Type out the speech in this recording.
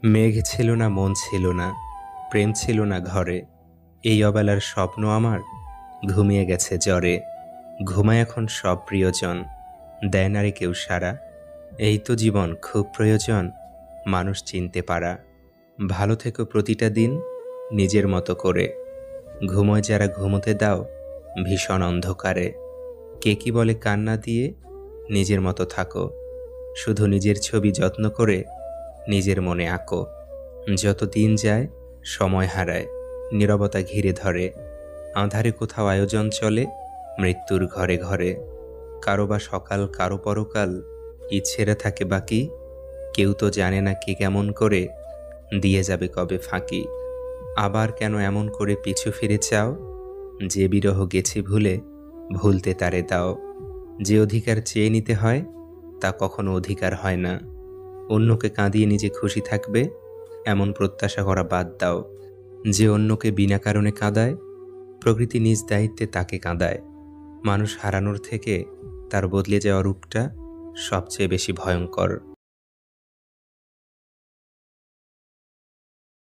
মেঘ ছিল না, মন ছিল না, প্রেম ছিল না ঘরে। এই অবেলার স্বপ্ন আমার ঘুমিয়ে গেছে জ্বরে। ঘুমায় এখন সব প্রিয়জন, দেয় না রে কেউ সাড়া। এই তো জীবন, খুব প্রয়োজন মানুষ চিনতে পারা। ভালো থেকো প্রতিটা দিন নিজের মতো করে। ঘুমোয় যারা ঘুমোতে দাও ভীষণ অন্ধকারে। কে কি বলে কান্না দিয়ে নিজের মতো থাকো। শুধু নিজের ছবি যত্ন করে নিজের মনে আঁকো। যত দিন যায় সময় হারায়, নীরবতা ঘিরে ধরে। আঁধারে কোথাও আয়োজন চলে মৃত্যুর ঘরে ঘরে। কারো বা সকাল, কারো পরকাল, ইচ্ছেরা থাকে বাকি। কেউ তো জানে না কে কেমন করে দিয়ে যাবে কবে ফাঁকি। আবার কেন এমন করে পিছু ফিরে চাও? যে বিরহ গেছে ভুলে ভুলতে তারে দাও। যে অধিকার চেয়ে নিতে হয় তা কখনো অধিকার হয় না। অন্যকে কাঁদিয়ে নিজে খুশি থাকবে এমন প্রত্যাশা করা বাদ দাও। যে অন্যকে বিনা কারণে কাঁদায় প্রকৃতি নিজ দায়িত্বে তাকে কাঁদায়। মানুষ হারানোর থেকে তার বদলে যাওয়া রূপটা সবচেয়ে বেশি ভয়ঙ্কর।